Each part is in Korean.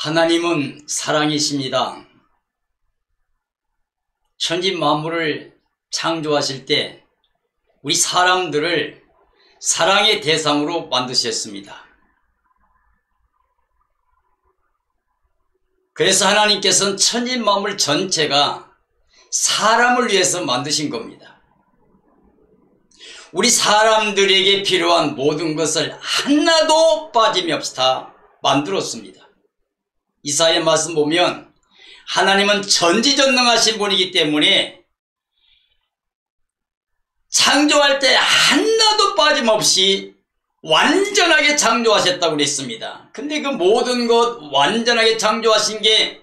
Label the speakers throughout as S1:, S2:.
S1: 하나님은 사랑이십니다. 천지 만물을 창조하실 때 우리 사람들을 사랑의 대상으로 만드셨습니다. 그래서 하나님께서는 천지 만물 전체가 사람을 위해서 만드신 겁니다. 우리 사람들에게 필요한 모든 것을 하나도 빠짐이 없이 다 만들었습니다. 이사야의 말씀 보면 하나님은 전지전능하신 분이기 때문에 창조할 때 하나도 빠짐없이 완전하게 창조하셨다고 그랬습니다. 근데 그 모든 것 완전하게 창조하신 게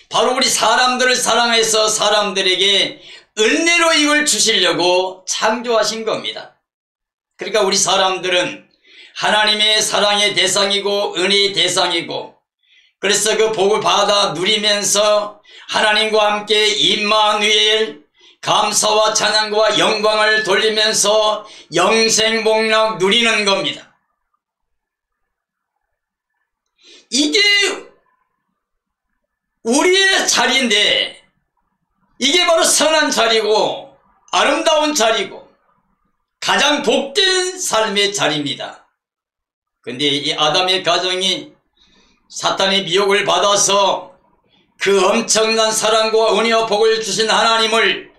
S1: 바로 우리 사람들을 사랑해서 사람들에게 은혜로 이걸 주시려고 창조하신 겁니다. 그러니까 우리 사람들은 하나님의 사랑의 대상이고 은혜의 대상이고, 그래서 그 복을 받아 누리면서 하나님과 함께 임마누엘 감사와 찬양과 영광을 돌리면서 영생복락 누리는 겁니다. 이게 우리의 자리인데, 이게 바로 선한 자리고 아름다운 자리고 가장 복된 삶의 자리입니다. 근데 이 아담의 가정이 사탄의 미혹을 받아서 그 엄청난 사랑과 은혜와 복을 주신 하나님을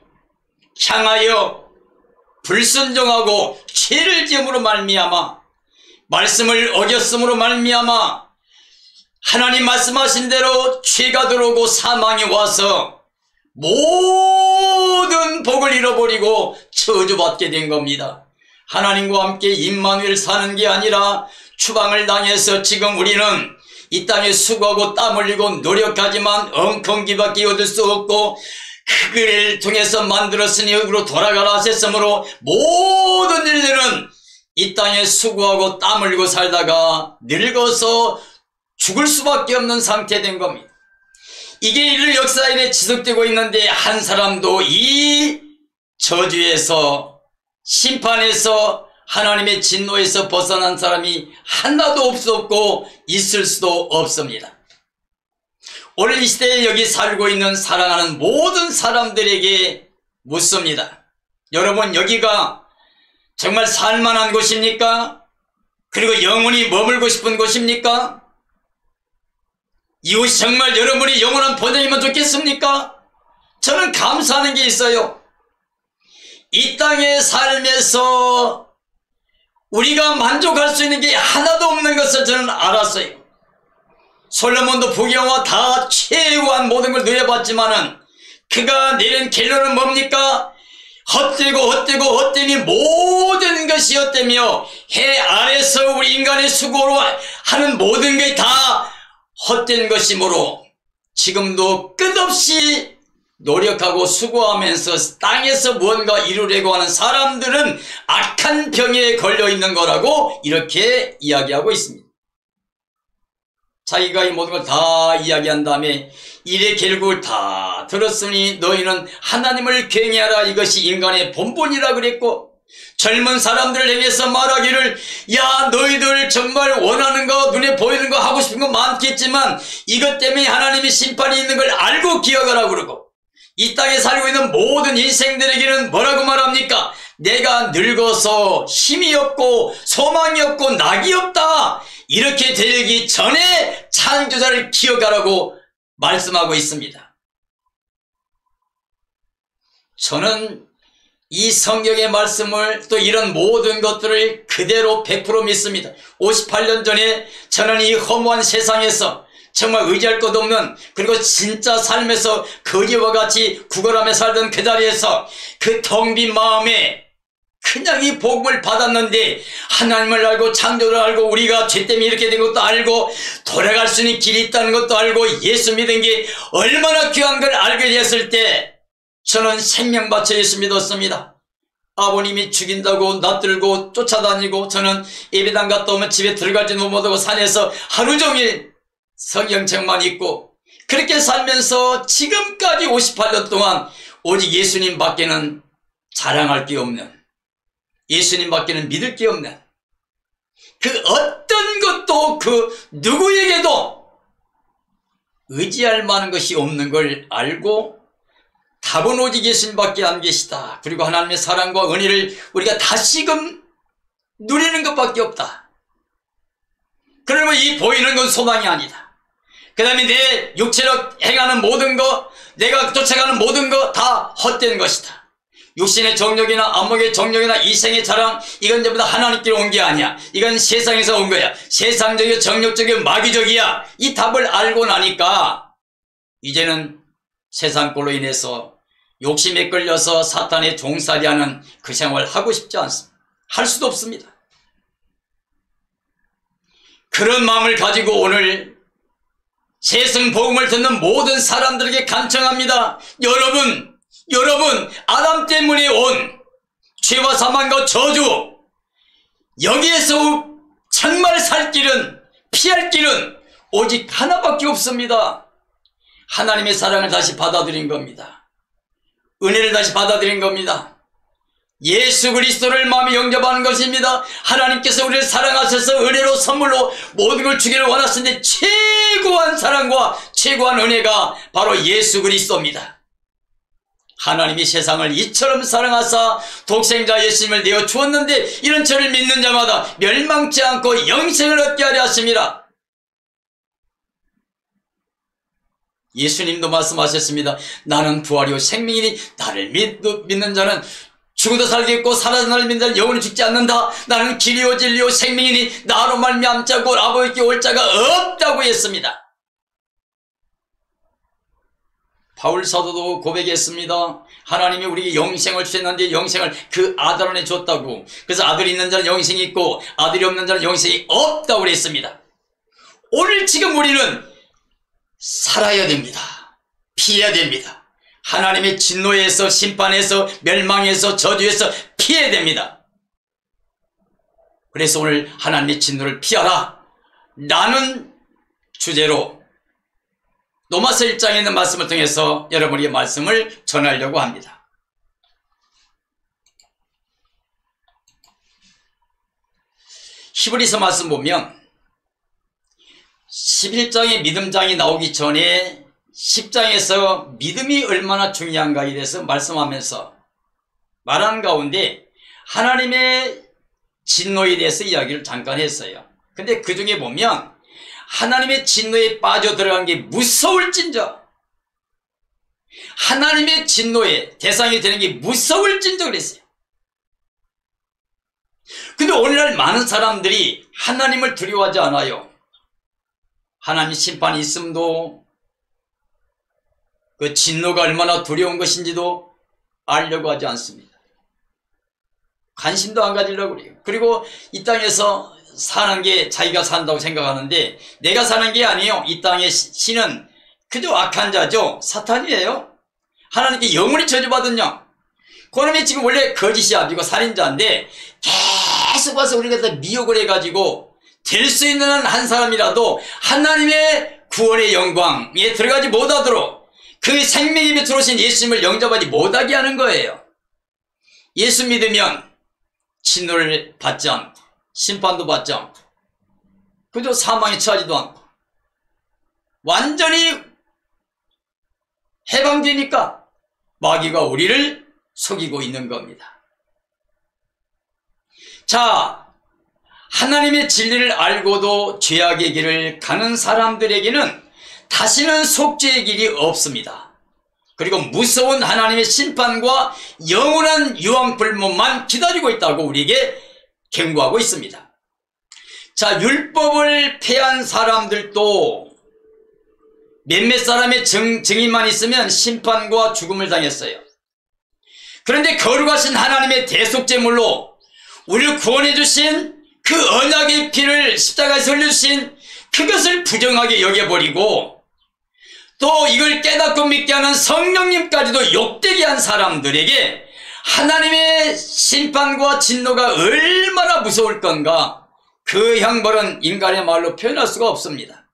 S1: 향하여 불순종하고 죄를 지음으로 말미암아, 말씀을 어겼음으로 말미암아 하나님 말씀하신 대로 죄가 들어오고 사망이 와서 모든 복을 잃어버리고 저주받게 된 겁니다. 하나님과 함께 임마누엘 사는 게 아니라 추방을 당해서 지금 우리는 이 땅에 수고하고 땀 흘리고 노력하지만 엉겅기밖에 얻을 수 없고, 그를 통해서 만들었으니 흙으로 돌아가라 하셨으므로 모든 일들은 이 땅에 수고하고 땀 흘리고 살다가 늙어서 죽을 수밖에 없는 상태 된 겁니다. 이게 인류 역사에 지속되고 있는데 한 사람도 이 저주에서, 심판에서, 하나님의 진노에서 벗어난 사람이 하나도 없었고 있을 수도 없습니다. 오늘 이 시대에 여기 살고 있는 사랑하는 모든 사람들에게 묻습니다. 여러분, 여기가 정말 살만한 곳입니까? 그리고 영원히 머물고 싶은 곳입니까? 이곳이 정말 여러분이 영원한 본향이면 좋겠습니까? 저는 감사하는 게 있어요. 이 땅에 살면서 우리가 만족할 수 있는 게 하나도 없는 것을 저는 알았어요. 솔로몬도 부귀영화 다 최고한 모든 걸 누려봤지만은 그가 내린 결론은 뭡니까? 헛되니 모든 것이 헛되며 해 아래서 우리 인간의 수고로 하는 모든 것이 다 헛된 것이므로 지금도 끝없이 노력하고 수고하면서 땅에서 무언가 이루려고 하는 사람들은 악한 병에 걸려 있는 거라고 이렇게 이야기하고 있습니다. 자기가 이 모든 걸 다 이야기한 다음에 이래 결국을 다 들었으니 너희는 하나님을 경외하라, 이것이 인간의 본분이라 그랬고, 젊은 사람들을 향해서 말하기를, 야, 너희들 정말 원하는 거, 눈에 보이는 거, 하고 싶은 거 많겠지만 이것 때문에 하나님의 심판이 있는 걸 알고 기억하라 그러고, 이 땅에 살고 있는 모든 인생들에게는 뭐라고 말합니까? 내가 늙어서 힘이 없고 소망이 없고 낙이 없다, 이렇게 되기 전에 창조자를 기억하라고 말씀하고 있습니다. 저는 이 성경의 말씀을, 또 이런 모든 것들을 그대로 100% 믿습니다. 58년 전에 저는 이 허무한 세상에서 정말 의지할 것 없는, 그리고 진짜 삶에서 거지와 같이 구걸하며 살던 그 자리에서 그 텅 빈 마음에 그냥 이 복음을 받았는데, 하나님을 알고 창조를 알고 우리가 죄 때문에 이렇게 된 것도 알고 돌아갈 수 있는 길이 있다는 것도 알고 예수 믿은 게 얼마나 귀한 걸 알게 됐을 때 저는 생명 바쳐 예수 믿었습니다. 아버님이 죽인다고 낯들고 쫓아다니고, 저는 예배당 갔다 오면 집에 들어갈지도 못하고 산에서 하루 종일 성경책만 읽고 그렇게 살면서 지금까지 58년 동안 오직 예수님 밖에는 자랑할 게 없는, 예수님 밖에는 믿을 게 없는, 그 어떤 것도 그 누구에게도 의지할 만한 것이 없는 걸 알고 답은 오직 예수님밖에 안 계시다. 그리고 하나님의 사랑과 은혜를 우리가 다시금 누리는 것밖에 없다. 그러면 이 보이는 건 소망이 아니다. 그 다음에 내 육체로 행하는 모든 것, 내가 쫓아가는 모든 것 다 헛된 것이다. 육신의 정욕이나 안목의 정욕이나 이생의 자랑, 이건 전부 다 하나님께로 온 게 아니야. 이건 세상에서 온 거야. 세상적이고 정욕적이고 마귀적이야. 이 답을 알고 나니까 이제는 세상 꼴로 인해서 욕심에 끌려서 사탄의 종살이하는 그 생활을 하고 싶지 않습니다. 할 수도 없습니다. 그런 마음을 가지고 오늘 세상 복음을 듣는 모든 사람들에게 간청합니다. 여러분, 아담 때문에 온 죄와 사망과 저주, 여기에서 정말 살 길은, 피할 길은 오직 하나밖에 없습니다. 하나님의 사랑을 다시 받아들인 겁니다. 은혜를 다시 받아들인 겁니다. 예수 그리스도를 마음에 영접하는 것입니다. 하나님께서 우리를 사랑하셔서 은혜로 선물로 모든 걸 주기를 원하시는데 최고한 사랑과 최고한 은혜가 바로 예수 그리스도입니다. 하나님이 세상을 이처럼 사랑하사 독생자 예수님을 내어 주었는데 이런 저를 믿는 자마다 멸망치 않고 영생을 얻게 하려 하심이라. 예수님도 말씀하셨습니다. 나는 부활이요 생명이니 나를 믿는 자는 죽어도 살겠고 살아서 나를 믿는 자는 영원히 죽지 않는다. 나는 길이요 진리요 생명이니 나로 말미암지 않고 아버지께 올 자가 없다고 했습니다. 바울 사도도 고백했습니다. 하나님이 우리에게 영생을 주셨는데 영생을 그 아들 안에 줬다고. 그래서 아들이 있는 자는 영생이 있고 아들이 없는 자는 영생이 없다고 그랬습니다. 오늘 지금 우리는 살아야 됩니다. 피해야 됩니다. 하나님의 진노에서 심판에서 멸망에서 저주에서 피해야 됩니다. 그래서 오늘 하나님의 진노를 피하라 라는 주제로 로마서 1장에 있는 말씀을 통해서 여러분에게 말씀을 전하려고 합니다. 히브리서 말씀 보면 11장의 믿음장이 나오기 전에 10장에서 믿음이 얼마나 중요한가에 대해서 말씀하면서 말하는 가운데 하나님의 진노에 대해서 이야기를 잠깐 했어요. 근데 그 중에 보면 하나님의 진노에 빠져 들어간 게 무서울진저, 하나님의 진노의 대상이 되는 게 무서울진저 그랬어요. 근데 오늘날 많은 사람들이 하나님을 두려워하지 않아요. 하나님 심판이 있음도 그 진노가 얼마나 두려운 것인지도 알려고 하지 않습니다. 관심도 안 가지려고 그래요. 그리고 이 땅에서 사는 게 자기가 산다고 생각하는데 내가 사는 게 아니에요. 이 땅의 신은 그저 악한 자죠. 사탄이에요. 하나님께 영원히 저주받은 영. 그놈이 지금 원래 거짓이 아니고 살인자인데 계속 와서 우리가 다 미혹을 해가지고 될 수 있는 한 사람이라도 하나님의 구원의 영광에 들어가지 못하도록 그 생명 입에 들어오신 예수님을 영접하지 못하게 하는 거예요. 예수 믿으면 진노를 받지 않고 심판도 받지 않고 그저 사망에 처하지도 않고 완전히 해방되니까 마귀가 우리를 속이고 있는 겁니다. 자, 하나님의 진리를 알고도 죄악의 길을 가는 사람들에게는 다시는 속죄의 길이 없습니다. 그리고 무서운 하나님의 심판과 영원한 유황불문만 기다리고 있다고 우리에게 경고하고 있습니다. 자, 율법을 폐한 사람들도 몇몇 사람의 증인만 있으면 심판과 죽음을 당했어요. 그런데 거룩하신 하나님의 대속제물로 우리를 구원해 주신 그 언약의 피를 십자가에서 흘려주신 그것을 부정하게 여겨버리고 또 이걸 깨닫고 믿게 하는 성령님까지도 욕되게 한 사람들에게 하나님의 심판과 진노가 얼마나 무서울 건가, 그 형벌은 인간의 말로 표현할 수가 없습니다.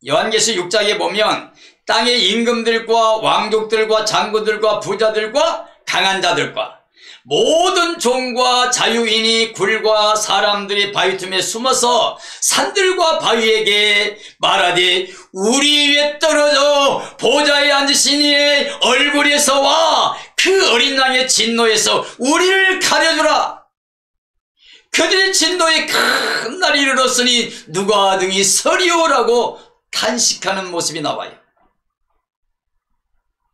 S1: 요한계시록 6장에 보면 땅의 임금들과 왕족들과 장군들과 부자들과 강한 자들과 모든 종과 자유인이 굴과 사람들이 바위 틈에 숨어서 산들과 바위에게 말하되 우리 위에 떨어져 보좌에 앉으신 이의 얼굴에서 와 그 어린 양의 진노에서 우리를 가려주라. 그들의 진노의 큰 날이 이르렀으니 누가 등이 서리오라고 탄식하는 모습이 나와요.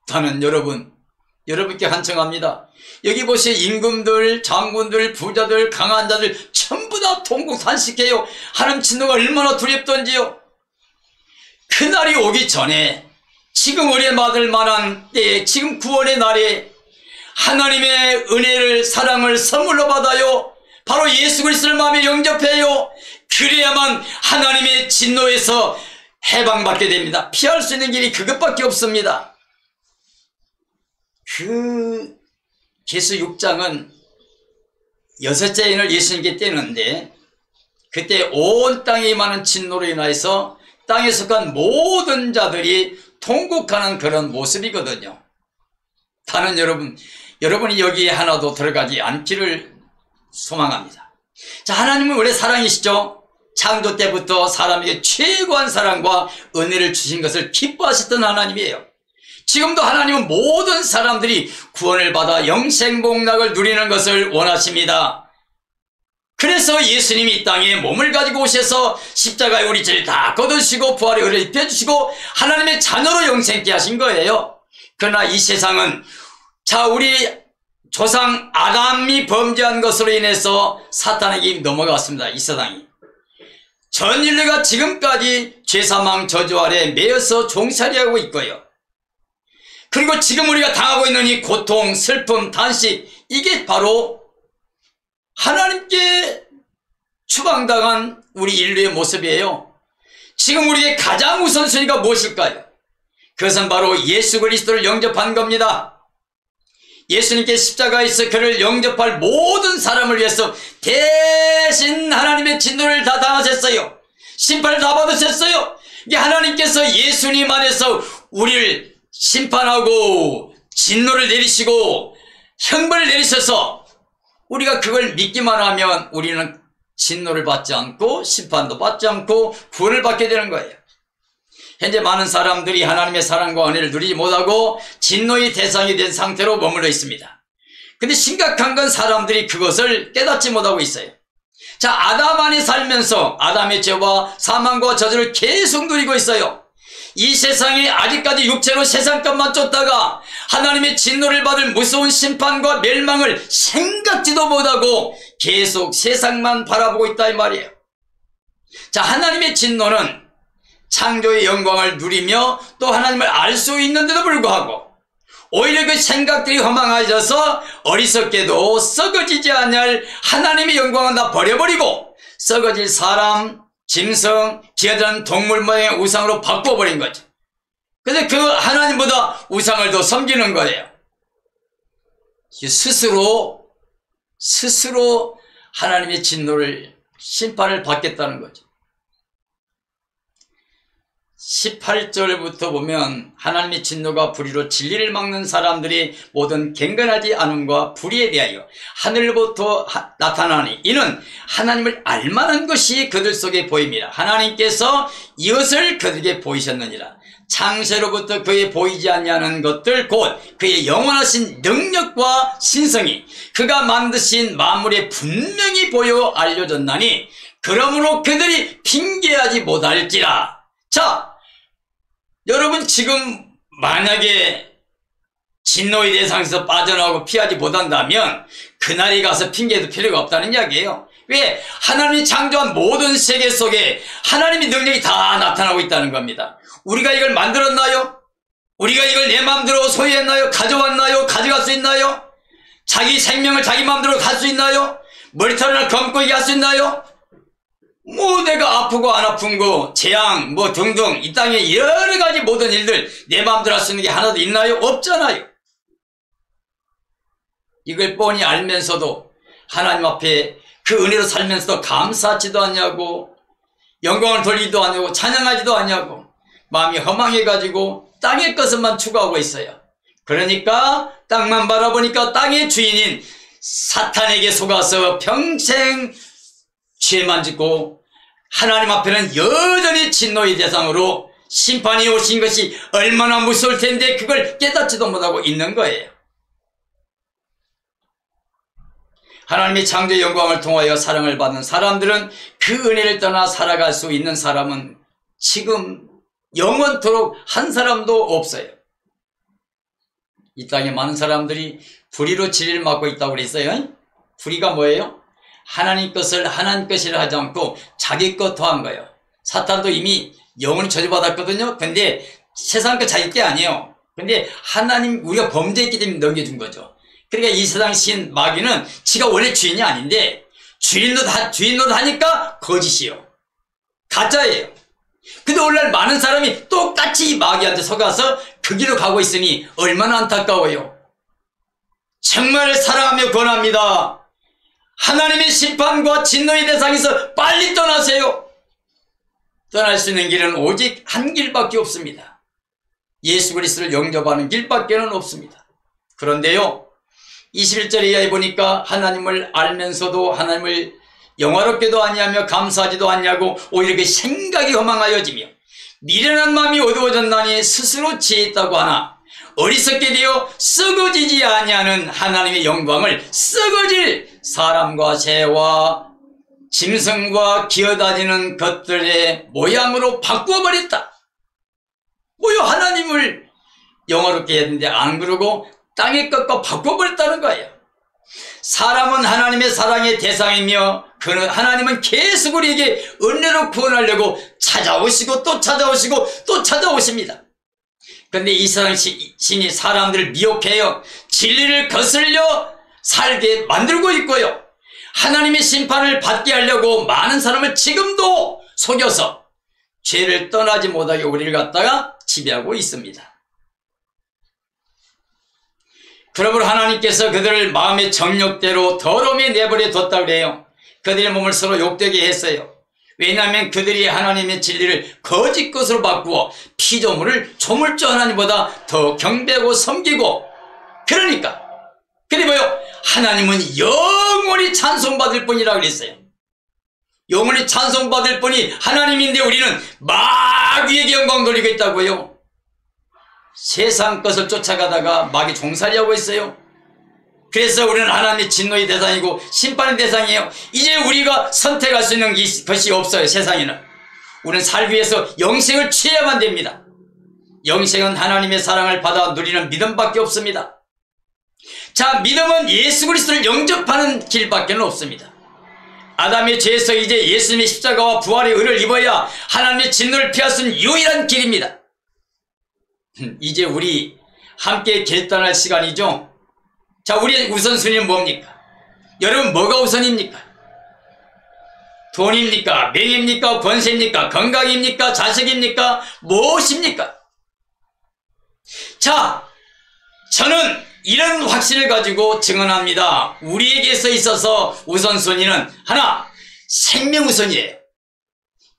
S1: 나는 여러분께 간청합니다. 여기 보세요. 임금들, 장군들, 부자들, 강한 자들 전부 다 통곡 탄식해요. 하나님 진노가 얼마나 두렵던지요. 그날이 오기 전에 지금 우리의 받을 만한 때에 지금 구원의 날에 하나님의 은혜를 사랑을 선물로 받아요. 바로 예수 그리스도를 마음에 영접해요. 그래야만 하나님의 진노에서 해방받게 됩니다. 피할 수 있는 길이 그것밖에 없습니다. 그 계수 6장은 여섯째 인을 예수님께 떼는데 그때 온 땅에 임하는 진노로 인하여서 땅에 속한 모든 자들이 통곡하는 그런 모습이거든요. 나는 여러분이 여기에 하나도 들어가지 않기를 소망합니다. 자, 하나님은 원래 사랑이시죠. 창조 때부터 사람에게 최고한 사랑과 은혜를 주신 것을 기뻐하셨던 하나님이에요. 지금도 하나님은 모든 사람들이 구원을 받아 영생복락을 누리는 것을 원하십니다. 그래서 예수님이 이 땅에 몸을 가지고 오셔서 십자가의 우리 죄를 다 거두시고 부활의 은혜를 입혀주시고 하나님의 자녀로 영생케 하신 거예요. 그러나 이 세상은 우리 조상 아담이 범죄한 것으로 인해서 사탄에게 넘어갔습니다. 이 세상이. 전 인류가 지금까지 죄사망 저주 아래 매여서 종살이하고 있고요. 그리고 지금 우리가 당하고 있는 이 고통, 슬픔, 탄식, 이게 바로 하나님께 추방당한 우리 인류의 모습이에요. 지금 우리의 가장 우선순위가 무엇일까요? 그것은 바로 예수 그리스도를 영접한 겁니다. 예수님께 십자가에서 그를 영접할 모든 사람을 위해서 대신 하나님의 진노를 다 당하셨어요. 심판을 다 받으셨어요. 이게 하나님께서 예수님 안에서 우리를 심판하고 진노를 내리시고 형벌을 내리셔서 우리가 그걸 믿기만 하면 우리는 진노를 받지 않고 심판도 받지 않고 구원을 받게 되는 거예요. 현재 많은 사람들이 하나님의 사랑과 은혜를 누리지 못하고 진노의 대상이 된 상태로 머물러 있습니다. 근데 심각한 건 사람들이 그것을 깨닫지 못하고 있어요. 자, 아담 안에 살면서 아담의 죄와 사망과 저주를 계속 누리고 있어요. 이 세상에 아직까지 육체로 세상 것만 쫓다가 하나님의 진노를 받을 무서운 심판과 멸망을 생각지도 못하고 계속 세상만 바라보고 있다 이 말이에요. 자, 하나님의 진노는 창조의 영광을 누리며 또 하나님을 알 수 있는데도 불구하고 오히려 그 생각들이 허망해져서 어리석게도 썩어지지 않을 하나님의 영광은 다 버려버리고 썩어질 사람, 짐승, 기어다니는 동물 모양의 우상으로 바꿔버린 거죠. 그래서 그 하나님보다 우상을 더 섬기는 거예요. 스스로 하나님의 진노를, 심판을 받겠다는 거죠. 18절부터 보면 하나님의 진노가 불의로 진리를 막는 사람들이 모든 경건하지 않음과 불의에 대하여 하늘로부터 나타나니 이는 하나님을 알만한 것이 그들 속에 보입니다. 하나님께서 이것을 그들에게 보이셨느니라. 창세로부터 그의 보이지 아니하는 것들 곧 그의 영원하신 능력과 신성이 그가 만드신 만물에 분명히 보여 알려졌나니 그러므로 그들이 핑계하지 못할지라. 자, 여러분 지금 만약에 진노의 대상에서 빠져나오고 피하지 못한다면 그날에 가서 핑계도 필요가 없다는 이야기예요. 왜? 하나님이 창조한 모든 세계 속에 하나님의 능력이 다 나타나고 있다는 겁니다. 우리가 이걸 만들었나요? 우리가 이걸 내 마음대로 소유했나요? 가져왔나요? 가져갈 수 있나요? 자기 생명을 자기 마음대로 갈 수 있나요? 머리털을 감고 얘기할 수 있나요? 내가 아프고 안 아픈 거, 재앙, 등등 이 땅에 여러 가지 모든 일들 내 마음대로 할 수 있는 게 하나도 있나요? 없잖아요. 이걸 뻔히 알면서도 하나님 앞에 그 은혜로 살면서도 감사하지도 않냐고, 영광을 돌리지도 않냐고, 찬양하지도 않냐고, 마음이 허망해가지고 땅의 것만 추구하고 있어요. 그러니까 땅만 바라보니까 땅의 주인인 사탄에게 속아서 평생 죄만 짓고 하나님 앞에는 여전히 진노의 대상으로 심판이 오신 것이 얼마나 무서울 텐데 그걸 깨닫지도 못하고 있는 거예요. 하나님의 창조의 영광을 통하여 사랑을 받는 사람들은 그 은혜를 떠나 살아갈 수 있는 사람은 지금 영원토록 한 사람도 없어요. 이 땅에 많은 사람들이 불의로 진리를 맡고 있다고 그랬어요. 불의가 뭐예요? 하나님 것을 하나님 것이라 하지 않고 자기 것 더한 거예요. 사탄도 이미 영원히 저주받았거든요. 근데 세상 것 자기 게 아니에요. 근데 하나님 우리가 범죄했기 때문에 넘겨준 거죠. 그러니까 이 세상 신 마귀는 지가 원래 주인이 아닌데 주인 노릇 하니까 거짓이요. 가짜예요. 근데 오늘날 많은 사람이 똑같이 이 마귀한테 속아서 그 길로 가고 있으니 얼마나 안타까워요. 정말 사랑하며 권합니다. 하나님의 심판과 진노의 대상에서 빨리 떠나세요. 떠날 수 있는 길은 오직 한 길밖에 없습니다. 예수 그리스도를 영접하는 길밖에는 없습니다. 그런데요, 21절 이하에 보니까 하나님을 알면서도 하나님을 영화롭게도 아니하며 감사하지도 않냐고 오히려 그 생각이 허망하여지며 미련한 마음이 어두워졌나니 스스로 지혜있다고 하나 어리석게 되어 썩어지지 아니하는 하나님의 영광을 썩어질 사람과 새와 짐승과 기어다니는 것들의 모양으로 바꾸어버렸다. 뭐요? 하나님을 영화롭게 했는데 안 그러고 땅의 것과 바꿔버렸다는 거예요. 사람은 하나님의 사랑의 대상이며 그는 하나님은 계속 우리에게 은혜로 구원하려고 찾아오시고 또 찾아오시고 또 찾아오십니다. 그런데 이 세상 신이 사람들을 미혹해요. 진리를 거슬려 살게 만들고 있고요. 하나님의 심판을 받게 하려고 많은 사람을 지금도 속여서 죄를 떠나지 못하게 우리를 갖다가 지배하고 있습니다. 그러므로 하나님께서 그들을 마음의 정욕대로 더러움에 내버려 뒀다고 그래요. 그들의 몸을 서로 욕되게 했어요. 왜냐하면 그들이 하나님의 진리를 거짓 것으로 바꾸어 피조물을 조물주 하나님보다 더 경배하고 섬기고, 그러니까 근데 뭐요? 하나님은 영원히 찬송받을 뿐이라 그랬어요. 영원히 찬송받을 뿐이 하나님인데 우리는 마귀에게 영광 돌리고 있다고요. 세상 것을 쫓아가다가 마귀 종살이하고 있어요. 그래서 우리는 하나님의 진노의 대상이고 심판의 대상이에요. 이제 우리가 선택할 수 있는 것이 없어요. 세상에는 우리는 살기 위해서 영생을 취해야만 됩니다. 영생은 하나님의 사랑을 받아 누리는 믿음밖에 없습니다. 자, 믿음은 예수 그리스도를 영접하는 길밖에 없습니다. 아담의 죄에서 이제 예수님의 십자가와 부활의 의를 입어야 하나님의 진노를 피할 수 있는 유일한 길입니다. 이제 우리 함께 결단할 시간이죠. 자, 우리의 우선순위는 뭡니까? 여러분, 뭐가 우선입니까? 돈입니까? 명예입니까? 권세입니까? 건강입니까? 자식입니까? 무엇입니까? 자, 저는 이런 확신을 가지고 증언합니다. 우리에게서 있어서 우선순위는 하나, 생명 우선이에요.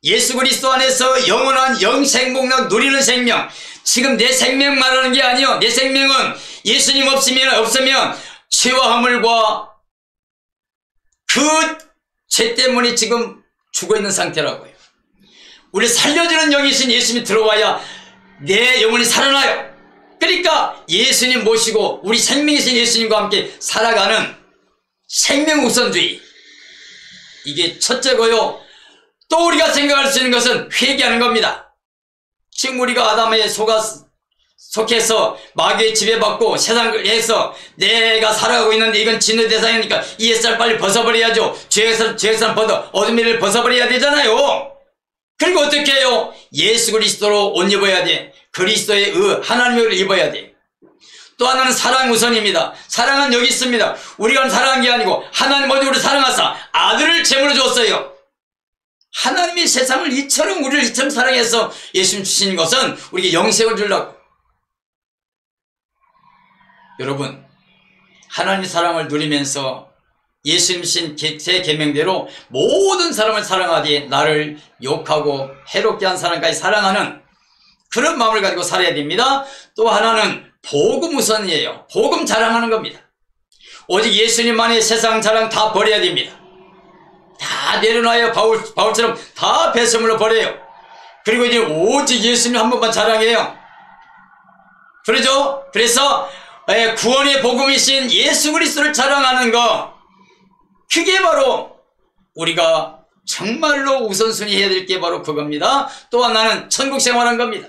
S1: 예수 그리스도 안에서 영원한 영생복락 누리는 생명. 지금 내 생명 말하는 게 아니요. 내 생명은 예수님 없으면 죄와 허물과 그 죄 때문에 지금 죽어있는 상태라고요. 우리 살려주는 영이신 예수님이 들어와야 내 영혼이 살아나요. 그러니까 예수님 모시고 우리 생명이신 예수님과 함께 살아가는 생명 우선주의, 이게 첫째고요. 또 우리가 생각할 수 있는 것은 회개하는 겁니다. 지금 우리가 아담에 속해서 마귀의 지배받고 세상을 해서 내가 살아가고 있는데 이건 진노의 대상이니까 이 옛살 빨리 벗어버려야죠. 죄에서 벗어 어둠을 벗어버려야 되잖아요. 그리고 어떻게 해요? 예수 그리스도로 옷 입어야 돼. 그리스도의 하나님의 의를 입어야 돼. 또 하나는 사랑 우선입니다. 사랑은 여기 있습니다. 우리가 사랑한 게 아니고 하나님 먼저 우리를 사랑하사 아들을 제물로 줬어요. 하나님이 세상을 우리를 이처럼 사랑해서 예수님 주신 것은 우리에게 영생을 주려고. 여러분, 하나님의 사랑을 누리면서 예수님 신 제 계명대로 모든 사람을 사랑하되 나를 욕하고 해롭게 한 사람까지 사랑하는 그런 마음을 가지고 살아야 됩니다. 또 하나는 복음 우선이에요. 복음 자랑하는 겁니다. 오직 예수님만의 세상 자랑 다 버려야 됩니다. 다 내려놔요. 바울처럼 다 배설물로 버려요. 그리고 이제 오직 예수님 한 번만 자랑해요. 그러죠? 그래서 구원의 복음이신 예수 그리스도를 자랑하는 거, 그게 바로 우리가 정말로 우선순위 해야 될 게 바로 그겁니다. 또 하나는 천국 생활한 겁니다.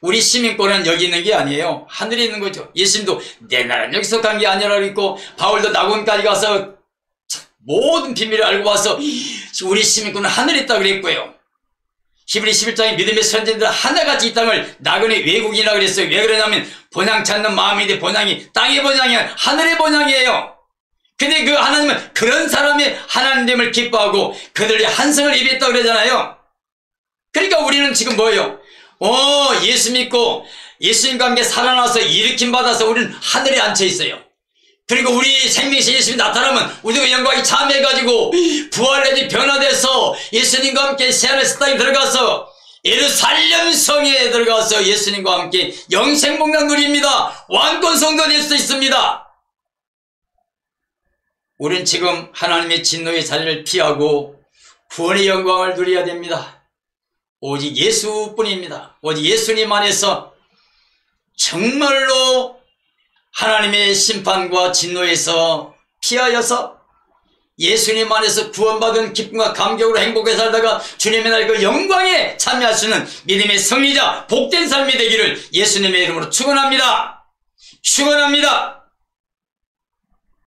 S1: 우리 시민권은 여기 있는 게 아니에요. 하늘에 있는 거죠. 예수님도 내 나라는 여기서 간 게 아니라 그랬고, 바울도 낙원까지 가서 모든 비밀을 알고 와서 우리 시민권은 하늘에 있다 그랬고요. 히브리 11장에 믿음의 선진들 하나같이 이 땅을 나그네 외국인이라 그랬어요. 왜 그러냐면 본향 찾는 마음인데 본향이 땅의 본향이 아니라 하늘의 본향이에요. 근데 그 하나님은 그런 사람의 하나님됨을 기뻐하고 그들의 한성을 입혔다 그러잖아요. 그러니까 우리는 지금 뭐예요? 예수 믿고 예수님과 함께 살아나서 일으킴 받아서 우리는 하늘에 앉혀 있어요. 그리고 우리 생명신 예수님이 나타나면 우리가 영광이 참해가지고 부활해지 변화돼서 예수님과 함께 새하늘 땅에 들어가서 예루살렘 성에 들어가서 예수님과 함께 영생복락 누립니다. 완권 성도 될 수 있습니다. 우린 지금 하나님의 진노의 자리를 피하고 구원의 영광을 누려야 됩니다. 오직 예수뿐입니다. 오직 예수님 안에서 정말로 하나님의 심판과 진노에서 피하여서 예수님 안에서 구원받은 기쁨과 감격으로 행복하게 살다가 주님의 날 그 영광에 참여할 수 있는 믿음의 승리자 복된 삶이 되기를 예수님의 이름으로 축원합니다. 축원합니다.